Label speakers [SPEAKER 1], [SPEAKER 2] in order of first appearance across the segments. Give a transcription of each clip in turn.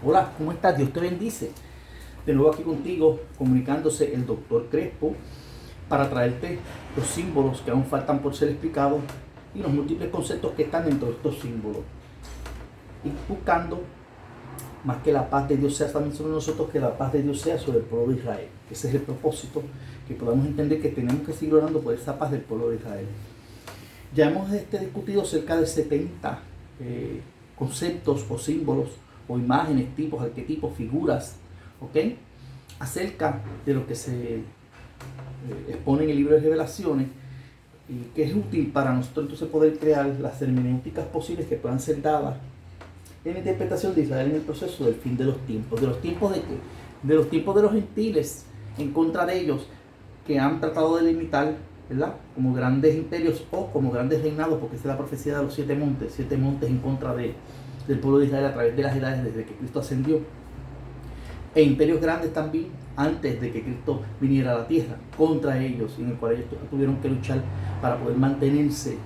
[SPEAKER 1] Hola, ¿cómo estás? Dios te bendice. De nuevo aquí contigo, comunicándose el doctor Crespo para traerte los símbolos que aún faltan por ser explicados y los múltiples conceptos que están dentro de estos símbolos. Y buscando más que la paz de Dios sea también sobre nosotros, que la paz de Dios sea sobre el pueblo de Israel. Ese es el propósito, que podamos entender que tenemos que seguir orando por esa paz del pueblo de Israel. Ya hemos discutido cerca de 70 conceptos o símbolos o imágenes, tipos, arquetipos, figuras, ¿ok? Acerca de lo que se expone en el libro de Revelaciones y que es útil para nosotros entonces poder crear las hermenéuticas posibles que puedan ser dadas en la interpretación de Israel en el proceso del fin de los tiempos. ¿De los tiempos de qué? De los tiempos de los gentiles en contra de ellos que han tratado de limitar, ¿verdad?, como grandes imperios o como grandes reinados, porque esa es la profecía de los siete montes en contra del pueblo de Israel a través de las edades desde que Cristo ascendió, e imperios grandes también antes de que Cristo viniera a la tierra contra ellos, en el cual ellos tuvieron que luchar para poder mantenerse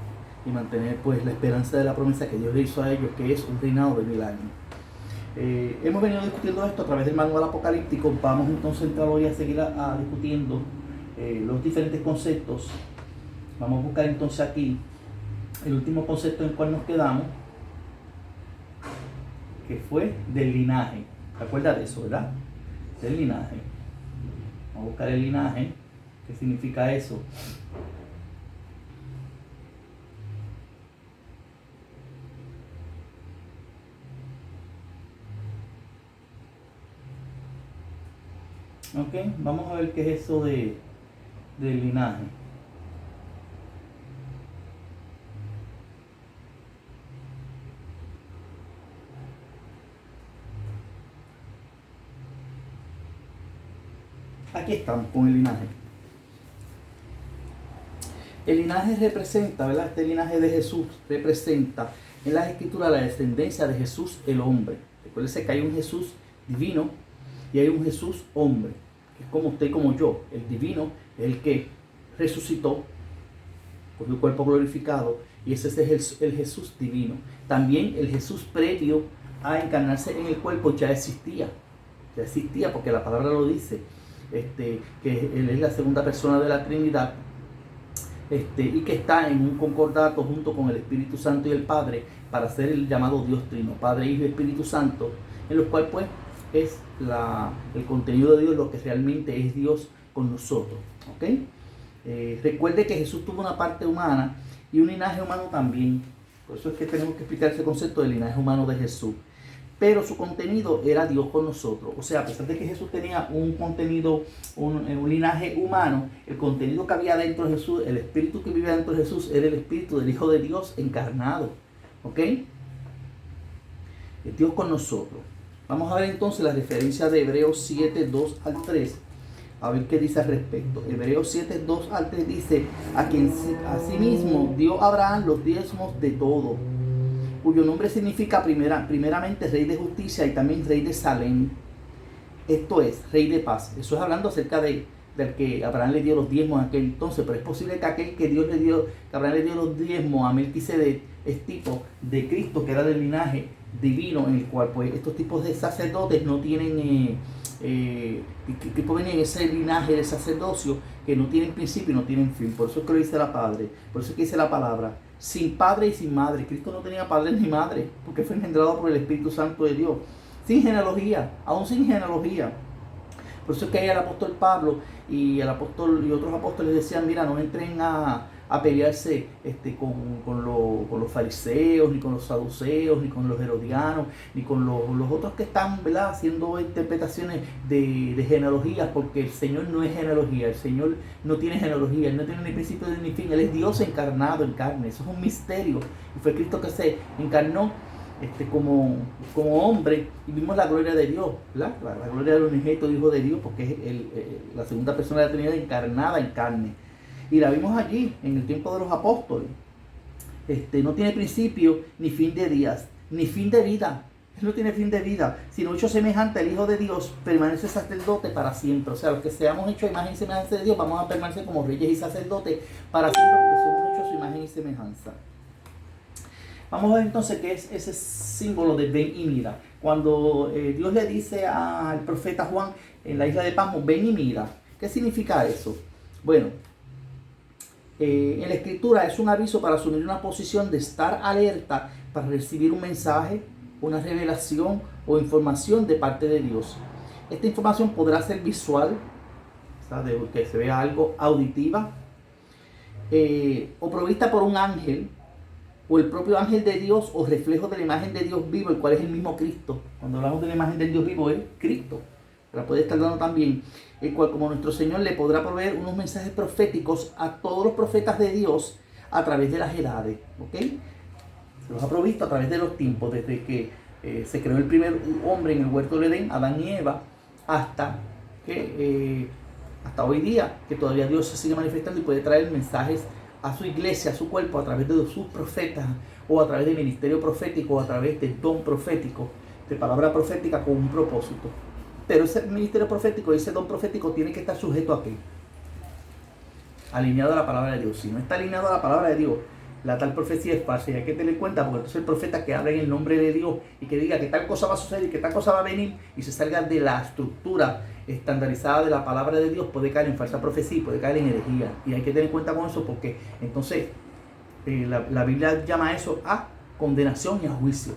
[SPEAKER 1] y mantener pues la esperanza de la promesa que Dios le hizo a ellos, que es un reinado de 1000 años. Hemos venido discutiendo esto a través del manual apocalíptico. Vamos entonces a entrar hoy a seguir discutiendo los diferentes conceptos. Vamos a buscar entonces aquí el último concepto en el cual nos quedamos, que fue del linaje. ¿Te acuerdas de eso, verdad? Del linaje. Vamos a buscar el linaje. ¿Qué significa eso? Ok, vamos a ver qué es eso del linaje. Aquí estamos con el linaje. El linaje representa, ¿verdad? Este linaje de Jesús representa en las escrituras la descendencia de Jesús el hombre. Recuérdense que hay un Jesús divino y hay un Jesús hombre, que es como usted y como yo. El divino es el que resucitó con su cuerpo glorificado, y ese es el Jesús divino. También el Jesús previo a encarnarse en el cuerpo ya existía porque la palabra lo dice, que Él es la segunda persona de la Trinidad, y que está en un concordato junto con el Espíritu Santo y el Padre para ser el llamado Dios Trino, Padre, Hijo y Espíritu Santo, en los cuales pues es el contenido de Dios lo que realmente es Dios con nosotros, ¿ok? Recuerde que Jesús tuvo una parte humana y un linaje humano también. Por eso es que tenemos que explicar ese concepto del linaje humano de Jesús. Pero su contenido era Dios con nosotros. O sea, a pesar de que Jesús tenía un contenido, un linaje humano, el contenido que había dentro de Jesús, el espíritu que vivía dentro de Jesús, era el espíritu del Hijo de Dios encarnado. ¿Ok? Es Dios con nosotros. Vamos a ver entonces la referencia de Hebreos 7, 2 al 3. A ver qué dice al respecto. Hebreos 7, 2 al 3 dice: a quien asimismo dio a Abraham los diezmos de todo, cuyo nombre significa primeramente Rey de Justicia y también Rey de Salem. Esto es, Rey de Paz. Eso es hablando acerca del que Abraham le dio los diezmos en aquel entonces, pero es posible que aquel que Abraham le dio los diezmos a Melquisedec es tipo de Cristo, que era del linaje divino, en el cual pues estos tipos de sacerdotes no tienen, que provienen de ese linaje de sacerdocio que no tienen principio y no tienen fin. Por eso es que lo dice la Padre, por eso es que dice la palabra, sin padre y sin madre. Cristo no tenía padre ni madre, porque fue engendrado por el Espíritu Santo de Dios, sin genealogía, aún sin genealogía. Por eso es que ahí el apóstol Pablo y el apóstol y otros apóstoles decían: mira, no entren a pelearse con los fariseos, ni con los saduceos, ni con los herodianos, ni con los otros que están, ¿verdad?, haciendo interpretaciones de genealogías, porque el Señor no es genealogía, el Señor no tiene genealogía, Él no tiene ni principio ni fin, Él es Dios encarnado en carne. Eso es un misterio, y fue Cristo que se encarnó como hombre, y vimos la gloria de Dios, ¿verdad? La gloria del unigénito Hijo de Dios, porque es la segunda persona de la Trinidad encarnada en carne. Y la vimos allí en el tiempo de los apóstoles. No tiene principio ni fin de días, ni fin de vida. Él no tiene fin de vida, sino hecho semejante al Hijo de Dios, permanece sacerdote para siempre. O sea, los que seamos hechos a imagen y semejanza de Dios, vamos a permanecer como reyes y sacerdotes para siempre, porque somos hechos a su imagen y semejanza. Vamos a ver entonces qué es ese símbolo de ven y mira. Cuando Dios le dice al profeta Juan en la isla de Patmos, ven y mira, ¿qué significa eso? Bueno, en la escritura es un aviso para asumir una posición de estar alerta para recibir un mensaje, una revelación o información de parte de Dios. Esta información podrá ser visual, de que se vea algo, auditiva, o provista por un ángel, o el propio ángel de Dios, o reflejo de la imagen de Dios vivo, el cual es el mismo Cristo. Cuando hablamos de la imagen del Dios vivo es Cristo, la puede estar dando también, el cual como nuestro Señor le podrá proveer unos mensajes proféticos a todos los profetas de Dios a través de las edades, ¿ok? Se los ha provisto a través de los tiempos, desde que se creó el primer hombre en el huerto del Edén, Adán y Eva, hasta hoy día, que todavía Dios se sigue manifestando y puede traer mensajes a su iglesia, a su cuerpo, a través de sus profetas, o a través del ministerio profético, o a través del don profético, de palabra profética con un propósito. Pero ese ministerio profético, ese don profético tiene que estar sujeto a qué? Alineado a la palabra de Dios. Si no está alineado a la palabra de Dios, la tal profecía es falsa, y hay que tener en cuenta, porque entonces el profeta que habla en el nombre de Dios y que diga que tal cosa va a suceder y que tal cosa va a venir y se salga de la estructura estandarizada de la palabra de Dios, puede caer en falsa profecía y puede caer en herejía. Y hay que tener en cuenta con eso, porque entonces la Biblia llama a eso a condenación y a juicio.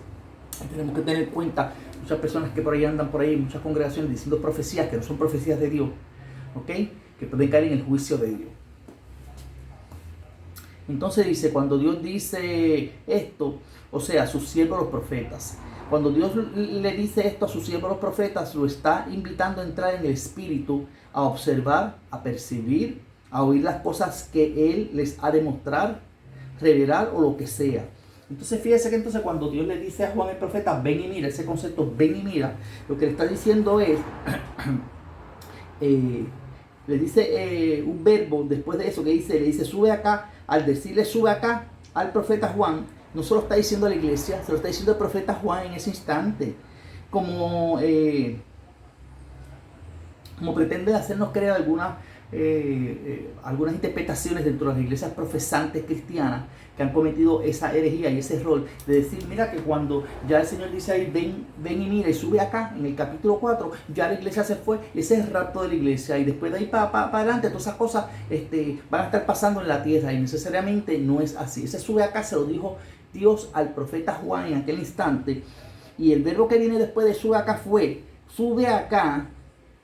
[SPEAKER 1] Y tenemos que tener en cuenta muchas personas que por ahí andan por ahí, muchas congregaciones diciendo profecías que no son profecías de Dios, ¿ok? Que pueden caer en el juicio de Dios. Entonces dice, cuando Dios dice esto, o sea, a sus siervos los profetas, cuando Dios le dice esto a sus siervos los profetas, lo está invitando a entrar en el espíritu, a observar, a percibir, a oír las cosas que Él les ha de mostrar, revelar o lo que sea. Entonces fíjese que entonces cuando Dios le dice a Juan el profeta, ven y mira, ese concepto ven y mira, lo que le está diciendo es, le dice un verbo después de eso que dice, le dice sube acá. Al decirle sube acá al profeta Juan, no se lo está diciendo a la iglesia, se lo está diciendo al profeta Juan en ese instante, como pretende hacernos creer algunas interpretaciones dentro de las iglesias profesantes cristianas que han cometido esa herejía y ese error de decir, mira que cuando ya el Señor dice ahí, ven y mira y sube acá, en el capítulo 4, ya la iglesia se fue, ese es el rapto de la iglesia, y después de ahí para adelante, todas esas cosas van a estar pasando en la tierra, y necesariamente no es así. Ese sube acá se lo dijo Dios al profeta Juan en aquel instante, y el verbo que viene después de sube acá fue, sube acá,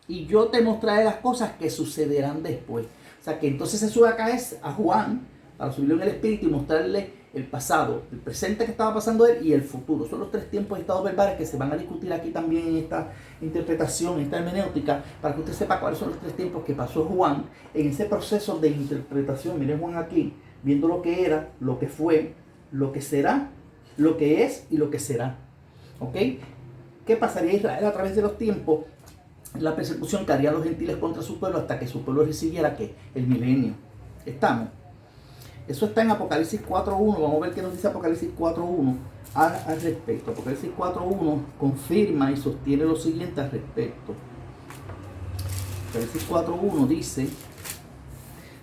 [SPEAKER 1] y yo te mostraré las cosas que sucederán después. O sea que entonces se sube acá es a Juan, para subirlo en el espíritu y mostrarle el pasado, el presente que estaba pasando él y el futuro. Son los tres tiempos de estados verbales que se van a discutir aquí también en esta interpretación, en esta hermenéutica, para que usted sepa cuáles son los tres tiempos que pasó Juan en ese proceso de interpretación. Miren Juan aquí, viendo lo que era, lo que fue, lo que será, lo que es y lo que será. ¿Ok? ¿Qué pasaría a Israel a través de los tiempos? La persecución que harían los gentiles contra su pueblo hasta que su pueblo recibiera ¿qué? El milenio. ¿Estamos? Eso está en Apocalipsis 4.1. Vamos a ver qué nos dice Apocalipsis 4.1 al respecto. Apocalipsis 4.1 confirma y sostiene lo siguiente al respecto. Apocalipsis 4.1 dice,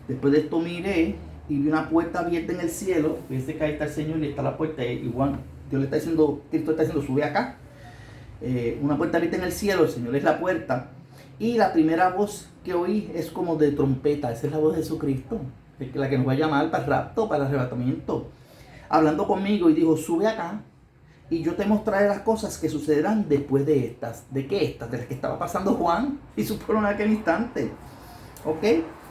[SPEAKER 1] después de esto miré y vi una puerta abierta en el cielo. Fíjense que ahí está el Señor y está la puerta. Igual Dios le está diciendo, Cristo está diciendo, sube acá. Una puerta abierta en el cielo, el Señor es la puerta. Y la primera voz que oí es como de trompeta. Esa es la voz de Jesucristo, la que nos va a llamar para el rapto, para el arrebatamiento, hablando conmigo, y dijo, sube acá y yo te mostraré las cosas que sucederán después de estas. ¿De qué estas? De las que estaba pasando Juan y su pueblo en aquel instante. ¿Ok?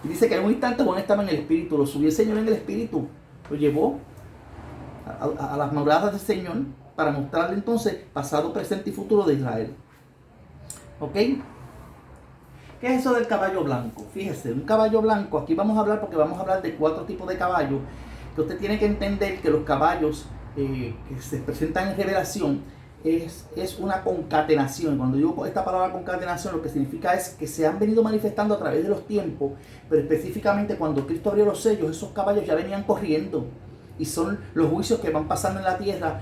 [SPEAKER 1] Y dice que en un instante Juan estaba en el espíritu, lo subió el Señor en el espíritu, lo llevó a las moradas del Señor para mostrarle entonces pasado, presente y futuro de Israel. ¿Ok? ¿Qué es eso del caballo blanco? Fíjese, un caballo blanco, aquí vamos a hablar porque vamos a hablar de 4 tipos de caballos, que usted tiene que entender que los caballos que se presentan en revelación es una concatenación. Cuando digo esta palabra concatenación, lo que significa es que se han venido manifestando a través de los tiempos, pero específicamente cuando Cristo abrió los sellos, esos caballos ya venían corriendo, y son los juicios que van pasando en la tierra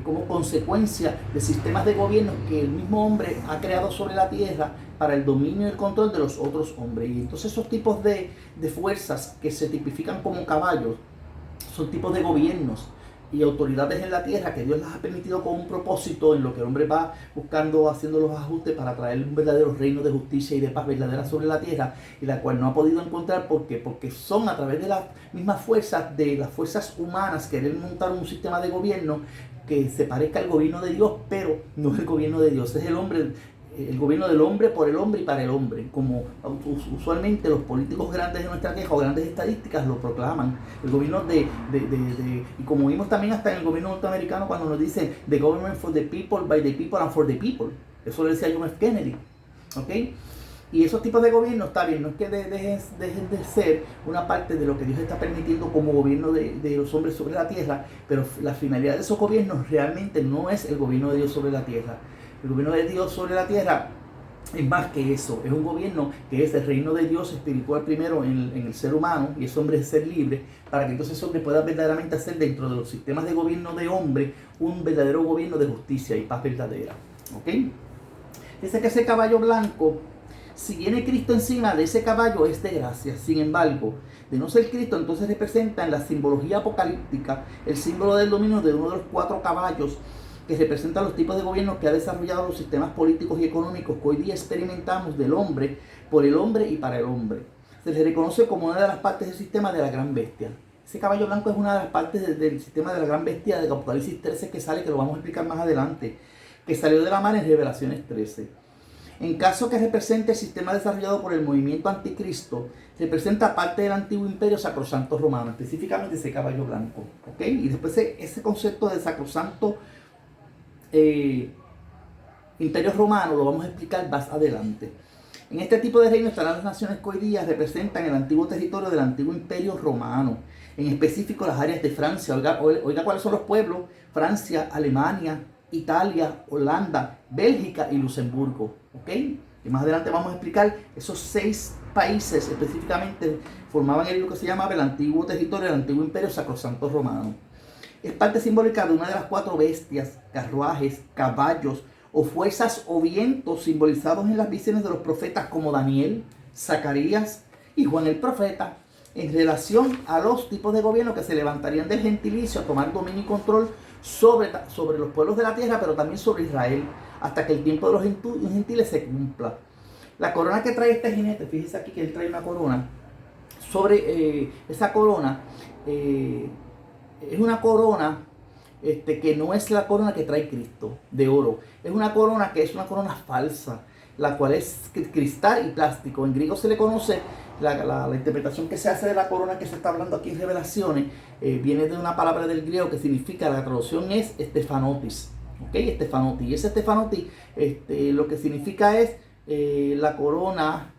[SPEAKER 1] como consecuencia de sistemas de gobierno que el mismo hombre ha creado sobre la tierra para el dominio y el control de los otros hombres. Y entonces esos tipos de fuerzas que se tipifican como caballos son tipos de gobiernos y autoridades en la tierra que Dios las ha permitido con un propósito en lo que el hombre va buscando, haciendo los ajustes para traer un verdadero reino de justicia y de paz verdadera sobre la tierra, y la cual no ha podido encontrar. ¿Por qué? Porque son a través de las mismas fuerzas, de las fuerzas humanas, querer montar un sistema de gobierno que se parezca al gobierno de Dios, pero no es el gobierno de Dios, es el gobierno del hombre, por el hombre y para el hombre, como usualmente los políticos grandes de nuestra queja o grandes estadísticas lo proclaman. El gobierno y como vimos también hasta en el gobierno norteamericano cuando nos dicen the government for the people, by the people and for the people. Eso lo decía John F. Kennedy. ¿Ok? Y esos tipos de gobierno, está bien, no es que dejen de ser una parte de lo que Dios está permitiendo como gobierno de los hombres sobre la tierra, pero la finalidad de esos gobiernos realmente no es el gobierno de Dios sobre la tierra. El gobierno de Dios sobre la tierra es más que eso, es un gobierno que es el reino de Dios espiritual primero en el ser humano, y ese hombre es ser libre, para que entonces ese hombre pueda verdaderamente hacer dentro de los sistemas de gobierno de hombre un verdadero gobierno de justicia y paz verdadera. ¿Ok? Dice que ese caballo blanco, si viene Cristo encima de ese caballo, es de gracia. Sin embargo, de no ser Cristo, entonces representa en la simbología apocalíptica el símbolo del dominio de uno de los 4 caballos que representa los tipos de gobierno que ha desarrollado los sistemas políticos y económicos que hoy día experimentamos del hombre, por el hombre y para el hombre. Se le reconoce como una de las partes del sistema de la gran bestia. Ese caballo blanco es una de las partes del sistema de la gran bestia de Apocalipsis 13 que sale, que lo vamos a explicar más adelante, que salió de la mar en Revelaciones 13. En caso que represente el sistema desarrollado por el movimiento anticristo, representa parte del antiguo imperio sacrosanto romano, específicamente ese caballo blanco. ¿Ok? Y después ese concepto de sacrosanto imperio romano lo vamos a explicar más adelante. En este tipo de reino estarán las naciones que hoy día representan el antiguo territorio del antiguo imperio romano, en específico las áreas de Francia. Oiga cuáles son los pueblos: Francia, Alemania, Italia, Holanda, Bélgica y Luxemburgo. ¿Ok? Y más adelante vamos a explicar esos 6 países específicamente formaban lo que se llamaba el antiguo territorio del antiguo imperio sacrosanto romano. Es parte simbólica de una de las 4 bestias, carruajes, caballos o fuerzas o vientos simbolizados en las visiones de los profetas como Daniel, Zacarías y Juan el profeta, en relación a los tipos de gobierno que se levantarían del gentilicio a tomar dominio y control sobre los pueblos de la tierra, pero también sobre Israel, hasta que el tiempo de los gentiles se cumpla. La corona que trae este jinete, fíjese aquí que él trae una corona. Sobre esa corona, es una corona que no es la corona que trae Cristo de oro. Es una corona que es una corona falsa, la cual es cristal y plástico. En griego se le conoce, la interpretación que se hace de la corona que se está hablando aquí en Revelaciones, viene de una palabra del griego que significa, la traducción es Stefanotis. ¿Ok? Stefanotis. Y ese Stefanotis lo que significa es la corona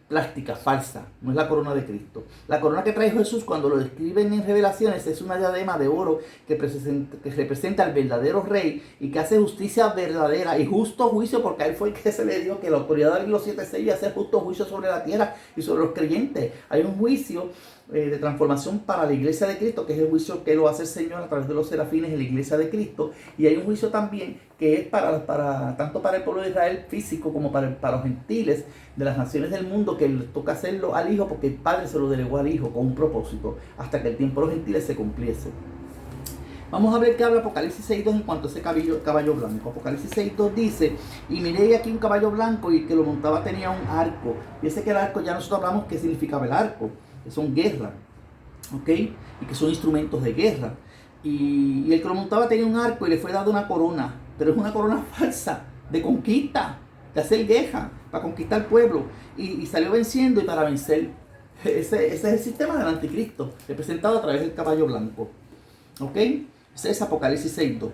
[SPEAKER 1] plástica, falsa, no es la corona de Cristo. La corona que trae Jesús, cuando lo describen en Revelaciones, es una diadema de oro que representa al verdadero rey y que hace justicia verdadera y justo juicio, porque a él fue el que se le dio que la autoridad de abrir los 7 sellos y hacer justo juicio sobre la tierra y sobre los creyentes. Hay un juicio de transformación para la iglesia de Cristo, que es el juicio que lo hace el Señor a través de los serafines en la iglesia de Cristo, y hay un juicio también que es tanto para el pueblo de Israel físico como para los gentiles de las naciones del mundo, que les toca hacerlo al Hijo porque el Padre se lo delegó al Hijo con un propósito hasta que el tiempo de los gentiles se cumpliese. Vamos a ver qué habla Apocalipsis 6.2 en cuanto a ese caballo blanco. Apocalipsis 6.2 dice: y miré aquí un caballo blanco, y el que lo montaba tenía un arco. Y ese que el arco, ya nosotros hablamos qué significaba el arco, que son guerra, ¿ok? Y que son instrumentos de guerra. Y el que lo montaba tenía un arco y le fue dado una corona, pero es una corona falsa, de conquista, de hacer guerra, para conquistar el pueblo. Y salió venciendo y para vencer. Ese es el sistema del anticristo, representado a través del caballo blanco. ¿Ok? Ese es Apocalipsis 6.2.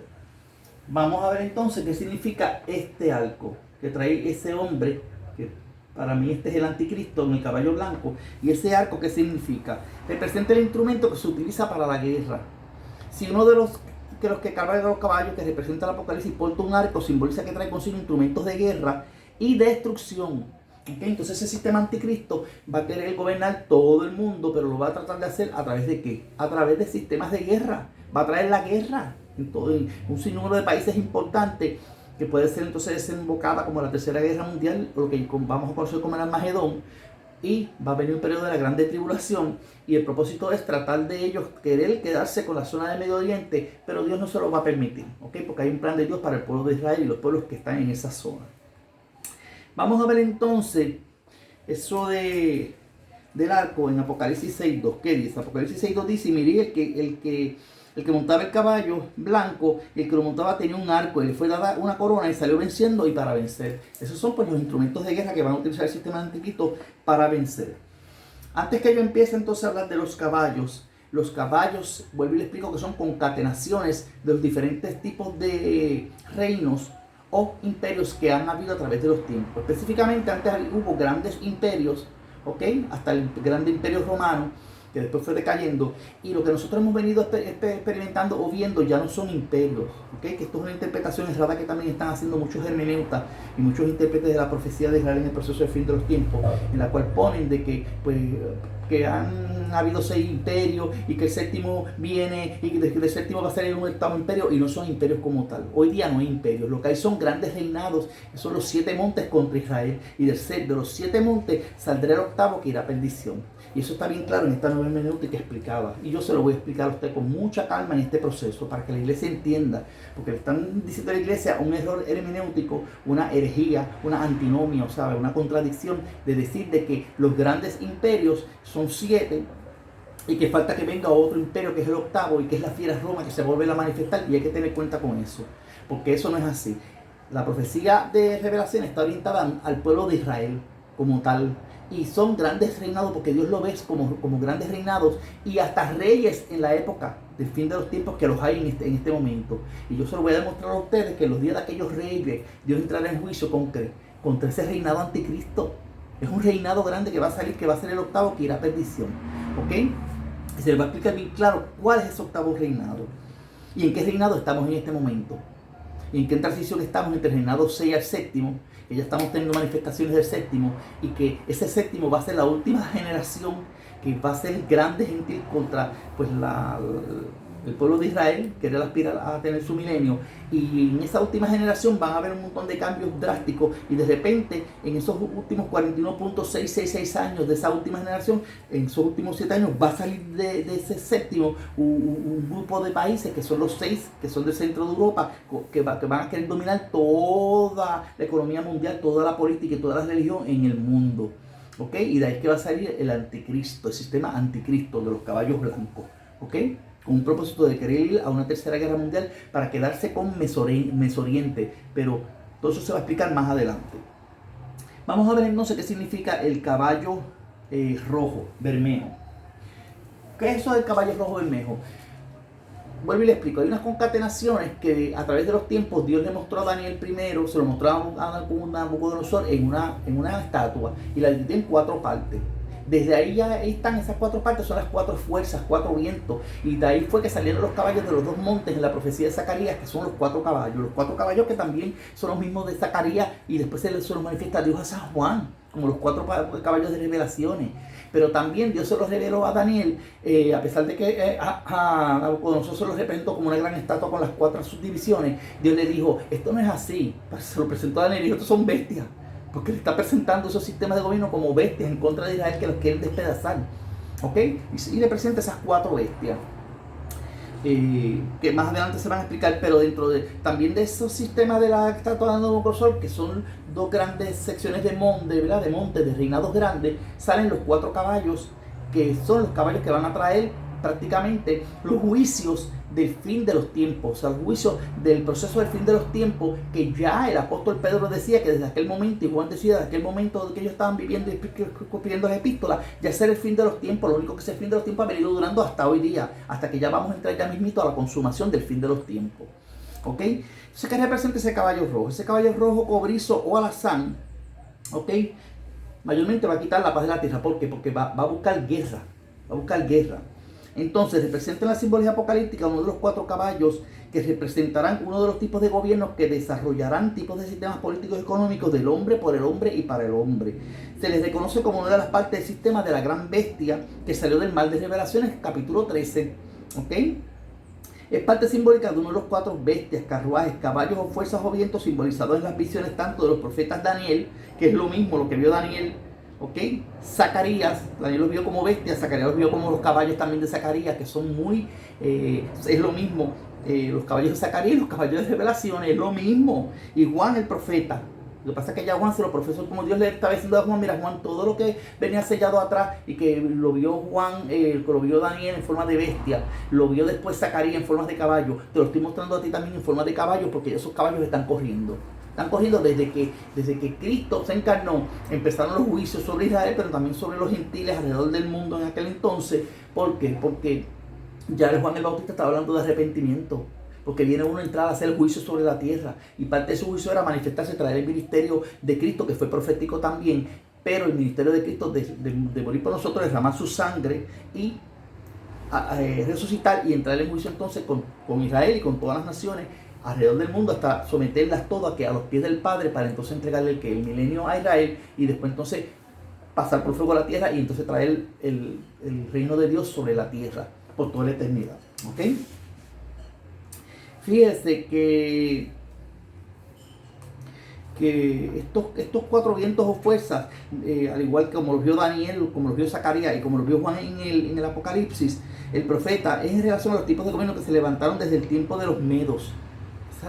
[SPEAKER 1] Vamos a ver entonces qué significa este arco que trae ese hombre, que para mí este es el anticristo en el caballo blanco. Y ese arco, ¿qué significa? Representa el instrumento que se utiliza para la guerra. Si uno de los que carga los caballos, que representa el Apocalipsis, porta un arco, simboliza que trae consigo instrumentos de guerra y destrucción. ¿Okay? Entonces ese sistema anticristo va a querer gobernar todo el mundo, pero lo va a tratar de hacer ¿a través de qué? A través de sistemas de guerra. Va a traer la guerra en un sinnúmero de países importantes, que puede ser entonces desembocada como la Tercera Guerra Mundial, o lo que vamos a conocer como el Armagedón, y va a venir un periodo de la grande tribulación, y el propósito es tratar de ellos querer quedarse con la zona de Medio Oriente, pero Dios no se lo va a permitir, ¿ok? Porque hay un plan de Dios para el pueblo de Israel y los pueblos que están en esa zona. Vamos a ver entonces eso del arco en Apocalipsis 6.2. ¿Qué dice? Apocalipsis 6.2 dice: y miré el que montaba el caballo blanco, y el que lo montaba tenía un arco, y le fue dada una corona y salió venciendo y para vencer. Esos son pues los instrumentos de guerra que van a utilizar el sistema anticristo para vencer. Antes que yo empiece entonces a hablar de los caballos, vuelvo y le explico que son concatenaciones de los diferentes tipos de reinos o imperios que han habido a través de los tiempos. Específicamente antes hubo grandes imperios, ¿ok? Hasta el grande imperio romano, que después fue decayendo, y lo que nosotros hemos venido experimentando o viendo ya no son imperios, ¿ok? Que esto es una interpretación errada que también están haciendo muchos hermeneutas y muchos intérpretes de la profecía de Israel en el proceso del fin de los tiempos, en la cual ponen de que pues que han habido 6 imperios y que el séptimo viene y que del séptimo va a salir un octavo imperio, y no son imperios como tal. Hoy día no hay imperios, lo que hay son grandes reinados, que son los 7 montes contra Israel, y de los 7 montes saldrá el octavo que irá a perdición. Y eso está bien claro en esta nueva hermenéutica explicada, y yo se lo voy a explicar a usted con mucha calma en este proceso para que la iglesia entienda, porque le están diciendo a la iglesia un error hermenéutico, una herejía, una antinomia, ¿sabe? Una contradicción de decir de que los grandes imperios son 7 y que falta que venga otro imperio que es el octavo y que es la fiera Roma que se vuelve a manifestar, y hay que tener cuenta con eso, porque eso no es así. La profecía de Revelación está orientada al pueblo de Israel como tal, y son grandes reinados porque Dios lo ve como grandes reinados, y hasta reyes en la época del fin de los tiempos que los hay en este momento. Y yo se lo voy a demostrar a ustedes que en los días de aquellos reyes Dios entrará en juicio contra ese reinado anticristo. Es un reinado grande que va a salir, que va a ser el octavo que irá a perdición, ¿ok? Y se les va a explicar bien claro cuál es ese octavo reinado y en qué reinado estamos en este momento, y en qué transición estamos entre el reinado 6 al séptimo, que ya estamos teniendo manifestaciones del séptimo, y que ese séptimo va a ser la última generación que va a ser grande gentil contra pues el pueblo de Israel, que él aspira a tener su milenio, y en esa última generación van a haber un montón de cambios drásticos, y de repente en esos últimos 41.666 años de esa última generación, en esos últimos 7 años va a salir de ese séptimo un grupo de países que son los 6 que son del centro de Europa, que van a querer dominar toda la economía mundial, toda la política y toda la religión en el mundo, ¿ok? Y de ahí es que va a salir el anticristo, el sistema anticristo de los caballos blancos, ¿ok? Con un propósito de querer ir a una tercera guerra mundial para quedarse con Mesoriente, pero todo eso se va a explicar más adelante. Vamos a ver entonces qué significa el caballo rojo, bermejo. ¿Qué es eso del caballo rojo bermejo? Vuelvo y le explico. Hay unas concatenaciones que a través de los tiempos Dios le mostró a Daniel primero, se lo mostró a Nabucodonosor en una estatua, y la dividió en 4 partes. Desde ahí ahí están esas 4 partes, son las 4 fuerzas, 4 vientos, y de ahí fue que salieron los caballos de los 2 montes en la profecía de Zacarías, que son los 4 caballos que también son los mismos de Zacarías, y después se los manifiesta Dios a San Juan, como los 4 caballos de revelaciones. Pero también Dios se los reveló a Daniel, a pesar de que cuando nosotros se los representó como una gran estatua con las 4 subdivisiones. Dios le dijo: esto no es así. Se lo presentó a Daniel y dijo: estos son bestias, porque le está presentando esos sistemas de gobierno como bestias en contra de Israel que los quieren despedazar, ¿ok? Y le presenta esas 4 bestias, que más adelante se van a explicar, pero dentro también de esos sistemas de la estatua de Nabucodonosor, que son 2 grandes secciones de monte, ¿verdad? De reinados grandes, salen los 4 caballos, que son los caballos que van a traer prácticamente los juicios del fin de los tiempos, o sea, el juicio del proceso del fin de los tiempos, que ya el apóstol Pedro decía que desde aquel momento, y Juan decía desde aquel momento que ellos estaban viviendo y escribiendo las epístolas, ya será el fin de los tiempos. Lo único que es el fin de los tiempos ha venido durando hasta hoy día, hasta que ya vamos a entrar ya mismito a la consumación del fin de los tiempos, ¿ok? Entonces, ¿qué representa ese caballo rojo? Ese caballo rojo cobrizo o alazán, ¿ok? Mayormente va a quitar la paz de la tierra. ¿Por qué? Porque va a buscar guerra, va a buscar guerra. Entonces representa en la simbología apocalíptica uno de los 4 caballos que representarán uno de los tipos de gobiernos que desarrollarán tipos de sistemas políticos y económicos del hombre, por el hombre y para el hombre. Se les reconoce como una de las partes del sistema de la gran bestia que salió del mar de Revelaciones, capítulo 13. ¿Ok? Es parte simbólica de uno de los 4 bestias, carruajes, caballos o fuerzas o vientos simbolizados en las visiones tanto de los profetas Daniel, que es lo mismo lo que vio Daniel, ¿ok? Zacarías, Daniel los vio como bestias, Zacarías los vio como los caballos también de Zacarías, que son muy, es lo mismo, los caballos de Zacarías y los caballos de revelación, es lo mismo. Y Juan el profeta, lo que pasa es que ya Juan se lo profesó como Dios le estaba diciendo a Juan, mira Juan, todo lo que venía sellado atrás y que lo vio Juan, que lo vio Daniel en forma de bestia, lo vio después Zacarías en forma de caballo, te lo estoy mostrando a ti también en forma de caballo, porque esos caballos están corriendo. Están corriendo desde que Cristo se encarnó, empezaron los juicios sobre Israel, pero también sobre los gentiles alrededor del mundo en aquel entonces. ¿Por qué? Porque ya Juan el Bautista estaba hablando de arrepentimiento. Porque viene uno a entrar a hacer el juicio sobre la tierra. Y parte de su juicio era manifestarse, traer el ministerio de Cristo, que fue profético también. Pero el ministerio de Cristo de morir por nosotros, derramar su sangre y resucitar y entrar en juicio entonces con Israel y con todas las naciones alrededor del mundo, hasta someterlas todas a los pies del Padre, para entonces entregarle el milenio a Israel y después entonces pasar por fuego a la tierra y entonces traer el reino de Dios sobre la tierra por toda la eternidad. ¿Ok? Fíjese que estos cuatro vientos o fuerzas, al igual que como los vio Daniel, como los vio Zacarías y como los vio Juan en el Apocalipsis, el profeta, es en relación a los tipos de gobierno que se levantaron desde el tiempo de los medos.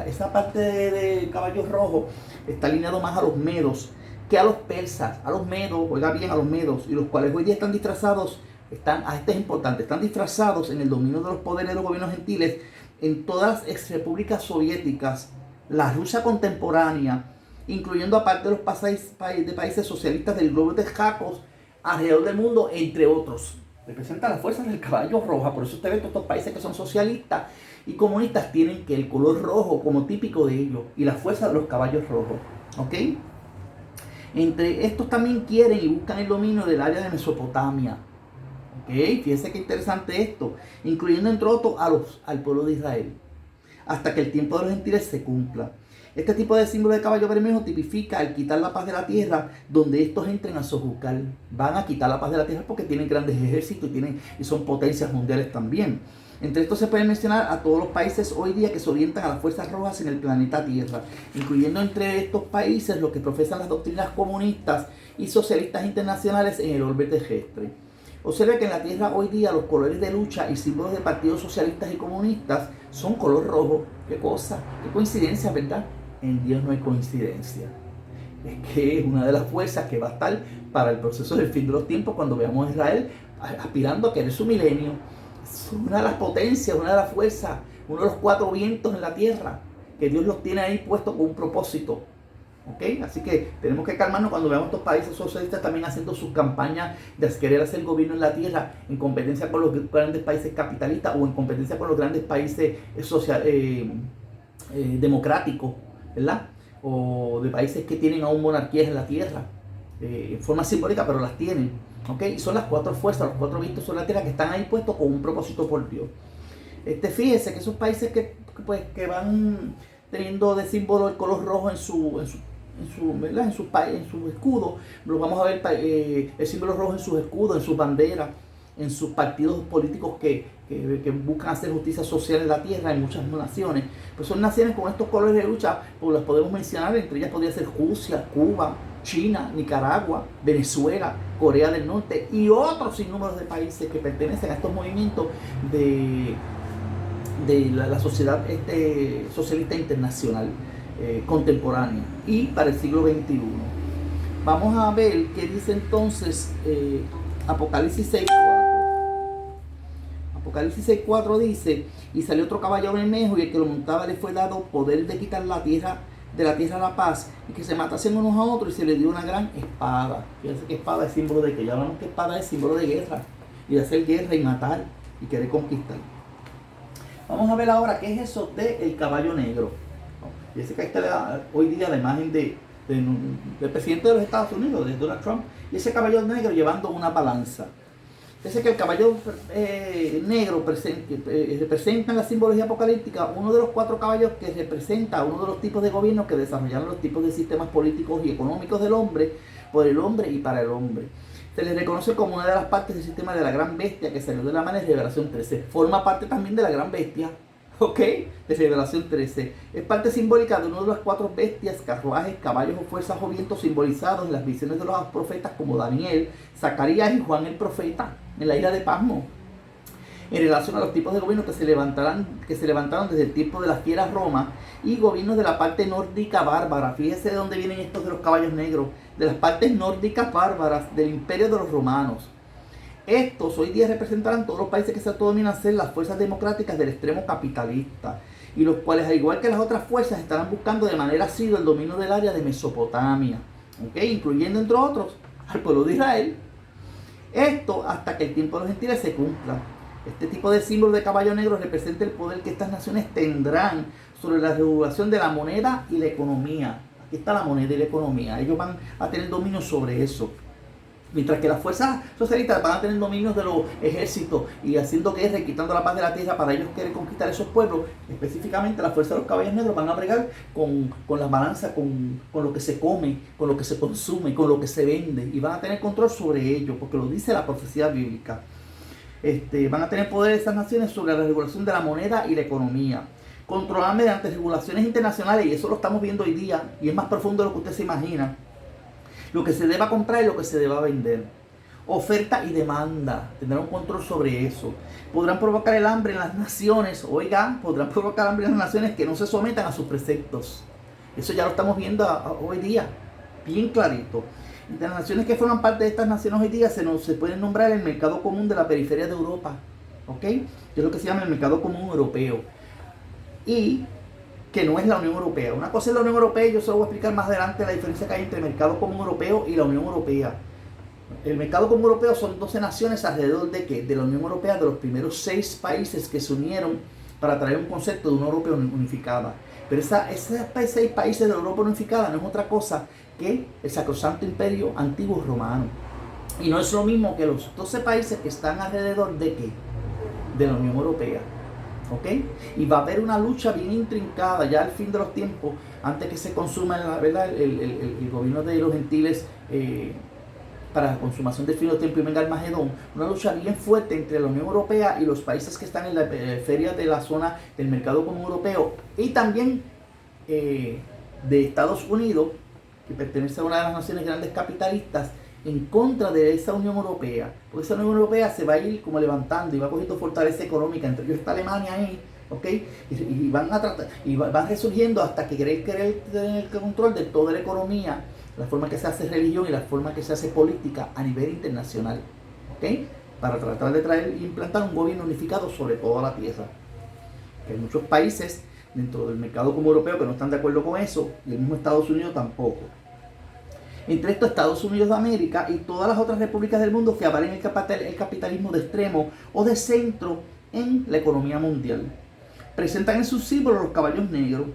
[SPEAKER 1] Esa parte de caballos rojos está alineado más a los medos que a los persas, a los medos, oiga bien, a los medos, y los cuales hoy día están disfrazados, este es importante, están disfrazados en el dominio de los poderes de los gobiernos gentiles en todas las exrepúblicas soviéticas, la Rusia contemporánea, incluyendo aparte de los países socialistas del globo de Jacos alrededor del mundo, entre otros. Representan las fuerzas del caballo roja, por eso usted ve que estos países que son socialistas y comunistas tienen que el color rojo como típico de ellos y la fuerza de los caballos rojos. ¿Ok? Entre estos también quieren y buscan el dominio del área de Mesopotamia. ¿Ok? Fíjense qué interesante esto, incluyendo entre otros al pueblo de Israel, hasta que el tiempo de los gentiles se cumpla. Este tipo de símbolo de caballo bermejo tipifica el quitar la paz de la tierra, donde estos entren a sojuzgar. Van a quitar la paz de la tierra porque tienen grandes ejércitos y son potencias mundiales también. Entre estos se pueden mencionar a todos los países hoy día que se orientan a las fuerzas rojas en el planeta Tierra, incluyendo entre estos países los que profesan las doctrinas comunistas y socialistas internacionales en el orbe terrestre. Observa que en la Tierra hoy día los colores de lucha y símbolos de partidos socialistas y comunistas son color rojo. ¿Qué cosa? ¿Qué coincidencia, verdad? En Dios no hay coincidencia. Es que es una de las fuerzas que va a estar para el proceso del fin de los tiempos cuando veamos a Israel aspirando a querer su milenio. Es una de las potencias, una de las fuerzas, uno de los cuatro vientos en la tierra, que Dios los tiene ahí puestos con un propósito. ¿Ok? Así que tenemos que calmarnos cuando veamos estos países socialistas también haciendo sus campañas de querer hacer gobierno en la tierra en competencia con los grandes países capitalistas o en competencia con los grandes países democráticos, ¿verdad? O de países que tienen aún monarquías en la tierra, en forma simbólica, pero las tienen. ¿Ok? Y son las cuatro fuerzas, los cuatro vientos sobre la tierra que están ahí puestos con un propósito por Dios. Fíjese que esos países que van teniendo de símbolo el color rojo en su escudo, lo vamos a ver el símbolo rojo en sus escudos, en sus banderas, en sus partidos políticos que buscan hacer justicia social en la tierra en muchas naciones. Pues son naciones con estos colores de lucha, pues las podemos mencionar, entre ellas podría ser Rusia, Cuba, China, Nicaragua, Venezuela, Corea del Norte y otros sinnúmeros de países que pertenecen a estos movimientos de la sociedad socialista internacional contemporánea y para el siglo XXI. Vamos a ver qué dice entonces Apocalipsis 6.4. Apocalipsis 6.4 dice: y salió otro caballo bermejo, y el que lo montaba le fue dado poder de quitar de la tierra la paz, y que se matasen unos a otros, y se le dio una gran espada. Fíjense que espada es símbolo de que ya hablamos que espada es símbolo de guerra, y de hacer guerra y matar y querer conquistar. Vamos a ver ahora qué es eso del caballo negro. Fíjense que ahí está hoy día la imagen del presidente de los Estados Unidos, de Donald Trump, y ese caballo negro llevando una balanza. Fíjense que el caballo negro representa en la simbología apocalíptica uno de los cuatro caballos que representa uno de los tipos de gobierno que desarrollaron los tipos de sistemas políticos y económicos del hombre, por el hombre y para el hombre. Se le reconoce como una de las partes del sistema de la gran bestia que salió de la mano en Revelación 13. Forma parte también de la gran bestia. ¿ok? De Revelación 13. Es parte simbólica de uno de las 4 bestias, carruajes, caballos o fuerzas o vientos simbolizados en las visiones de los profetas como Daniel, Zacarías y Juan el profeta en la isla de Pasmo. En relación a los tipos de gobierno que se levantaron desde el tiempo de las fieras Roma y gobiernos de la parte nórdica bárbara. Fíjese de dónde vienen estos de los caballos negros, de las partes nórdicas bárbaras del imperio de los romanos. Estos hoy día representarán todos los países que se autodominan ser las fuerzas democráticas del extremo capitalista, y los cuales, al igual que las otras fuerzas, estarán buscando de manera asidua el dominio del área de Mesopotamia, ¿okay? Incluyendo, entre otros, al pueblo de Israel. Esto hasta que el tiempo de los gentiles se cumpla. Este tipo de símbolo de caballo negro representa el poder que estas naciones tendrán sobre la regulación de la moneda y la economía. Aquí está la moneda y la economía. Ellos van a tener dominio sobre eso. Mientras que las fuerzas socialistas van a tener dominio de los ejércitos y haciendo guerra y quitando la paz de la tierra para ellos querer conquistar esos pueblos, específicamente las fuerzas de los caballos negros van a bregar con las balanzas, con lo que se come, con lo que se consume, con lo que se vende, y van a tener control sobre ello, porque lo dice la profecía bíblica. Van a tener poder esas naciones sobre la regulación de la moneda y la economía, controlar mediante regulaciones internacionales, y eso lo estamos viendo hoy día, y es más profundo de lo que usted se imagina. Lo que se deba comprar y lo que se deba vender. Oferta y demanda. Tendrán un control sobre eso. Podrán provocar el hambre en las naciones. Oigan, podrán provocar hambre en las naciones que no se sometan a sus preceptos. Eso ya lo estamos viendo hoy día. Bien clarito. De las naciones que forman parte de estas naciones hoy día se pueden nombrar el mercado común de la periferia de Europa. ¿Ok? Que es lo que se llama el mercado común europeo. Y que no es la Unión Europea. Una cosa es la Unión Europea, y yo se lo voy a explicar más adelante la diferencia que hay entre el mercado común europeo y la Unión Europea. El mercado común europeo son 12 naciones alrededor de ¿qué? De la Unión Europea, de los primeros 6 países que se unieron para traer un concepto de una Europa unificada. Pero esos 6 países de la Europa unificada no es otra cosa que el sacrosanto imperio antiguo romano. Y no es lo mismo que los 12 países que están alrededor de ¿qué? De la Unión Europea. ¿Ok? Y va a haber una lucha bien intrincada ya al fin de los tiempos, antes que se consuma ¿verdad? El gobierno de los gentiles para la consumación del fin de los tiempos y venga el Magedón. Una lucha bien fuerte entre la Unión Europea y los países que están en la periferia de la zona del mercado común europeo, y también de Estados Unidos, que pertenece a una de las naciones grandes capitalistas, en contra de esa Unión Europea, porque esa Unión Europea se va a ir como levantando y va cogiendo fortaleza económica. Entre ellos está Alemania ahí, ¿ok? Y van a tratar, y van resurgiendo hasta que querer tener el control de toda la economía, la forma que se hace religión y la forma que se hace política a nivel internacional, ¿ok? Para tratar de traer e implantar un gobierno unificado sobre toda la tierra. Que hay muchos países dentro del mercado común europeo que no están de acuerdo con eso, y el mismo Estados Unidos tampoco. Entre estos, Estados Unidos de América y todas las otras repúblicas del mundo que avalen el capitalismo de extremo o de centro en la economía mundial. Presentan en sus símbolos los caballos negros.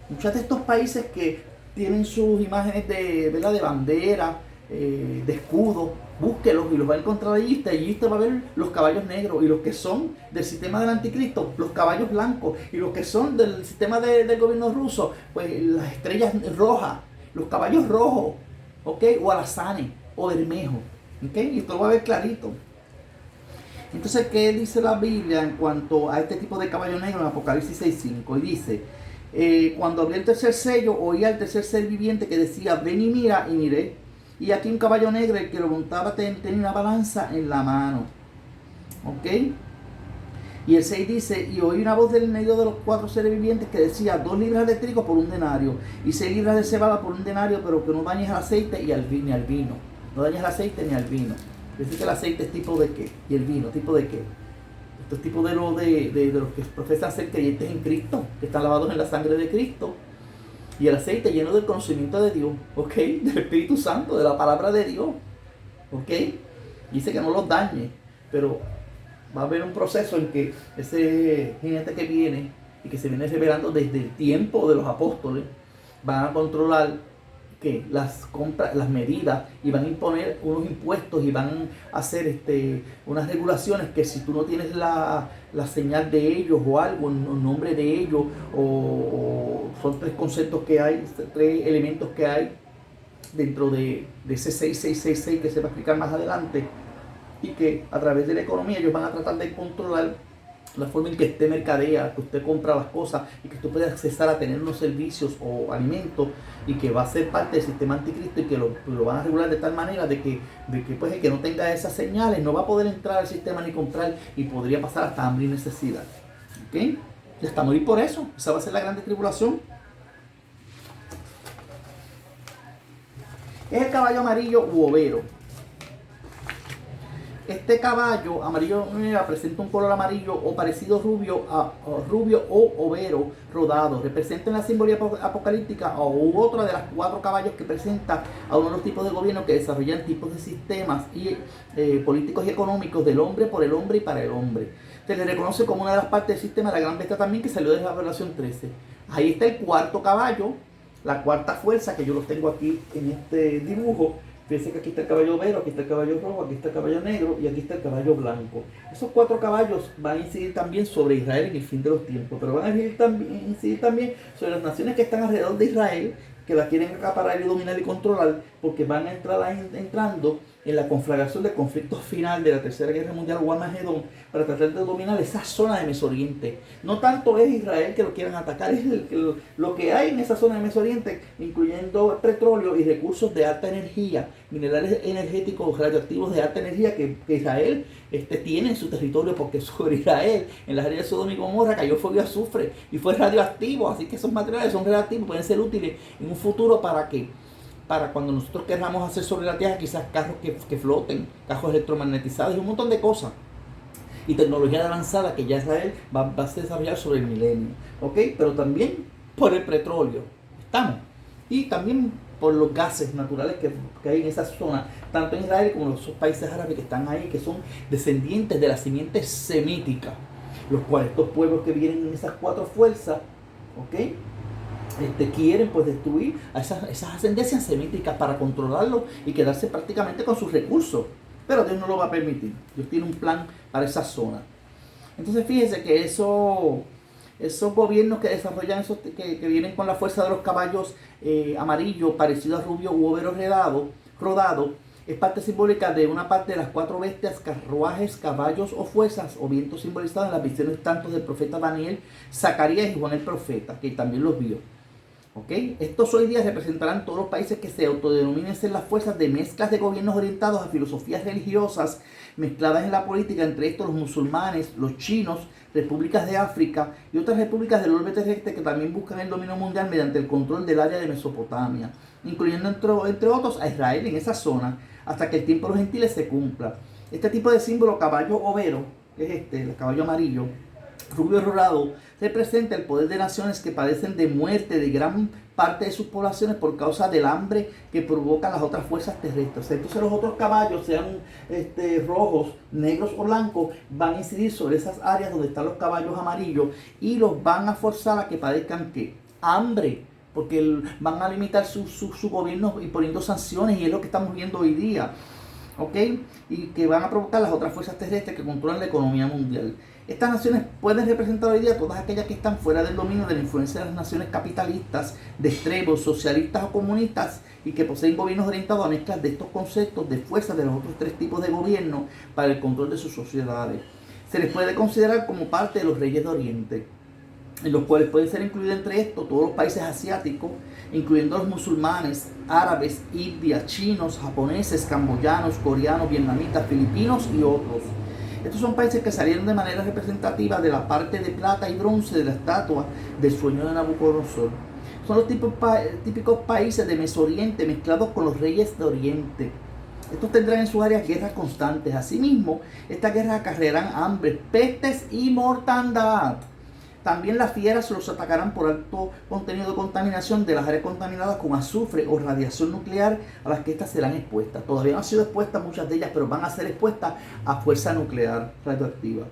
[SPEAKER 1] Muchos de estos países que tienen sus imágenes ¿verdad? De bandera, de escudo, búsquelos y los va a encontrar allí. Allí usted va a ver los caballos negros, y los que son del sistema del anticristo, los caballos blancos, y los que son del sistema del gobierno ruso, pues las estrellas rojas, los caballos rojos, ¿ok? O alazanes, o bermejo, ¿ok? Y esto lo va a ver clarito. Entonces, ¿qué dice la Biblia en cuanto a este tipo de caballo negro en Apocalipsis 6:5? Y dice, cuando abrí el tercer sello, oí al tercer ser viviente que decía, ven y mira, y miré. Y aquí un caballo negro, el que lo montaba tenía una balanza en la mano, ¿ok? Y el 6 dice, y oí una voz del medio de los 4 seres vivientes que decía, 2 libras de trigo por un denario, y 6 libras de cebada por un denario, pero que no dañes el aceite ni al vino. No dañes el aceite ni al vino. Dice que el aceite es tipo de qué, y el vino, tipo de qué. Esto es tipo de los que profesan ser creyentes en Cristo, que están lavados en la sangre de Cristo. Y el aceite lleno del conocimiento de Dios, ¿ok? Del Espíritu Santo, de la palabra de Dios, ¿ok? Dice que no los dañe, pero va a haber un proceso en que ese jinete que viene y que se viene revelando desde el tiempo de los apóstoles, van a controlar que las compras, las medidas, y van a imponer unos impuestos y van a hacer unas regulaciones que si tú no tienes la señal de ellos o algo, un nombre de ellos, o son 3 conceptos que hay, 3 elementos que hay dentro de ese 6666 que se va a explicar más adelante, y que a través de la economía ellos van a tratar de controlar la forma en que usted mercadea, que usted compra las cosas y que usted puede accesar a tener unos servicios o alimentos y que va a ser parte del sistema anticristo y que lo van a regular de tal manera de que pues, el que no tenga esas señales no va a poder entrar al sistema ni comprar y podría pasar hasta hambre y necesidad. ¿Ok? Y hasta morir por eso. Esa va a ser la grande tribulación. Es el caballo amarillo u overo. Este caballo amarillo presenta un color amarillo o parecido rubio o overo rodado. Representa en la simbología apocalíptica u otra de las 4 caballos que presenta a uno de los tipos de gobierno que desarrollan tipos de sistemas políticos y económicos del hombre, por el hombre y para el hombre. Se le reconoce como una de las partes del sistema de la gran bestia también, que salió de la Revelación 13. Ahí está el 4.º caballo, la 4ª fuerza, que yo los tengo aquí en este dibujo. Fíjense que aquí está el caballo overo, aquí está el caballo rojo, aquí está el caballo negro y aquí está el caballo blanco. Esos 4 caballos van a incidir también sobre Israel en el fin de los tiempos, pero van a incidir también sobre las naciones que están alrededor de Israel, que la quieren acaparar y dominar y controlar, porque van a entrar entrando en la conflagración del conflicto final de la Tercera Guerra Mundial o Armagedón para tratar de dominar esa zona de Mesoriente. No tanto es Israel que lo quieran atacar, es lo que hay en esa zona de Mesoriente, incluyendo petróleo y recursos de alta energía, minerales energéticos radioactivos de alta energía que Israel tiene en su territorio, porque sobre Israel, en las áreas de Sodoma y Gomorra, cayó fuego y azufre y fue radioactivo, así que esos materiales son radioactivos, pueden ser útiles en un futuro para cuando nosotros queramos hacer sobre la Tierra quizás carros que floten, carros electromagnetizados y un montón de cosas. Y tecnología avanzada que ya Israel va a desarrollar sobre el milenio. ¿Ok? Pero también por el petróleo. ¿Estamos? Y también por los gases naturales que hay en esa zona, tanto en Israel como en los países árabes que están ahí, que son descendientes de la simiente semítica. Los cuales estos pueblos que vienen en esas 4 fuerzas, ¿ok?, quieren pues destruir a esas ascendencias semíticas para controlarlo y quedarse prácticamente con sus recursos. Pero Dios no lo va a permitir. Dios tiene un plan para esa zona. Entonces fíjense que esos gobiernos que desarrollan que vienen con la fuerza de los caballos amarillos, parecidos a rubio u overo rodado, es parte simbólica de una parte de las 4 bestias, carruajes, caballos o fuerzas o vientos simbolizados en las visiones tanto del profeta Daniel, Zacarías y Juan el profeta, que también los vio. ¿Okay? Estos hoy día representarán todos los países que se autodenominen ser las fuerzas de mezclas de gobiernos orientados a filosofías religiosas mezcladas en la política, entre estos los musulmanes, los chinos, repúblicas de África y otras repúblicas del orbe terrestre que también buscan el dominio mundial mediante el control del área de Mesopotamia, incluyendo entre otros a Israel en esa zona, hasta que el tiempo de los gentiles se cumpla. Este tipo de símbolo caballo overo, que es el caballo amarillo, rubio rodado, representa el poder de naciones que padecen de muerte de gran parte de sus poblaciones por causa del hambre que provocan las otras fuerzas terrestres. Entonces los otros caballos, sean rojos, negros o blancos, van a incidir sobre esas áreas donde están los caballos amarillos y los van a forzar a que padezcan ¿qué? Hambre, porque van a limitar su gobierno y poniendo sanciones, y es lo que estamos viendo hoy día. ¿Ok? Y que van a provocar las otras fuerzas terrestres que controlan la economía mundial. Estas naciones pueden representar hoy día todas aquellas que están fuera del dominio de la influencia de las naciones capitalistas, de extremos, socialistas o comunistas, y que poseen gobiernos orientados a mezclas de estos conceptos de fuerza de los otros 3 tipos de gobierno para el control de sus sociedades. Se les puede considerar como parte de los reyes de Oriente, en los cuales pueden ser incluidos entre estos todos los países asiáticos, incluyendo los musulmanes, árabes, indias, chinos, japoneses, camboyanos, coreanos, vietnamitas, filipinos y otros. Estos son países que salieron de manera representativa de la parte de plata y bronce de la estatua del sueño de Nabucodonosor. Son los típicos países de Mesoriente mezclados con los reyes de Oriente. Estos tendrán en sus áreas guerras constantes. Asimismo, estas guerras acarrearán hambre, pestes y mortandad. También las fieras los atacarán por alto contenido de contaminación de las áreas contaminadas con azufre o radiación nuclear a las que estas serán expuestas. Todavía no han sido expuestas muchas de ellas, pero van a ser expuestas a fuerza nuclear radioactiva.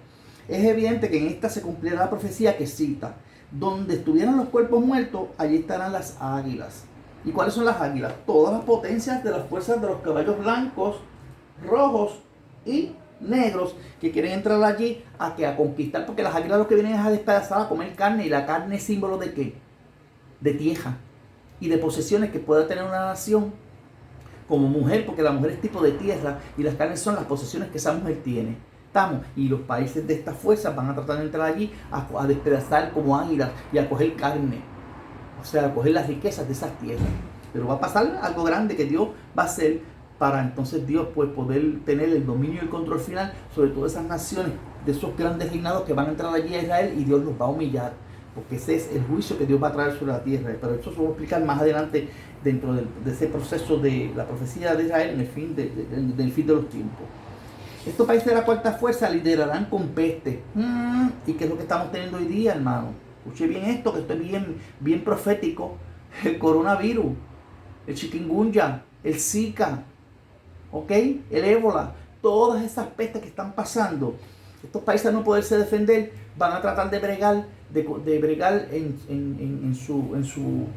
[SPEAKER 1] Es evidente que en esta se cumplirá la profecía que cita: donde estuvieran los cuerpos muertos, allí estarán las águilas. ¿Y cuáles son las águilas? Todas las potencias de las fuerzas de los caballos blancos, rojos y negros que quieren entrar allí a conquistar, porque las águilas lo que vienen es a despedazar, a comer carne, y la carne es símbolo de ¿qué? De tierra y de posesiones que pueda tener una nación como mujer, porque la mujer es tipo de tierra y las carnes son las posesiones que esa mujer tiene. estamos. Y los países de estas fuerzas van a tratar de entrar allí a despedazar como águilas y a coger carne. O sea, a coger las riquezas de esas tierras. Pero va a pasar algo grande que Dios va a hacer para entonces Dios pues, poder tener el dominio y el control final sobre todas esas naciones, de esos grandes reinados que van a entrar allí a Israel, y Dios los va a humillar. Porque ese es el juicio que Dios va a traer sobre la tierra. Pero eso se lo voy a explicar más adelante dentro de ese proceso de la profecía de Israel en el fin del fin de los tiempos. Estos países de la cuarta fuerza liderarán con peste. ¿Y qué es lo que estamos teniendo hoy día, hermano? Escuche bien esto, que estoy bien profético. El coronavirus, el chikungunya, el Zika, ¿ok? El ébola, todas esas pestes que están pasando. Estos países, al no poderse defender, van a tratar de bregar,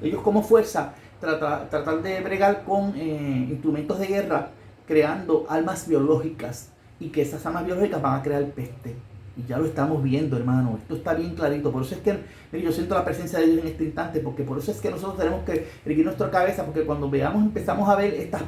[SPEAKER 1] ellos como fuerza, tratar de bregar con instrumentos de guerra, creando armas biológicas, y que esas armas biológicas van a crear peste. Y ya lo estamos viendo, hermano. Esto está bien clarito. Por eso es que yo siento la presencia de Dios en este instante, porque por eso es que nosotros tenemos que erguir nuestra cabeza, porque cuando empezamos a ver estas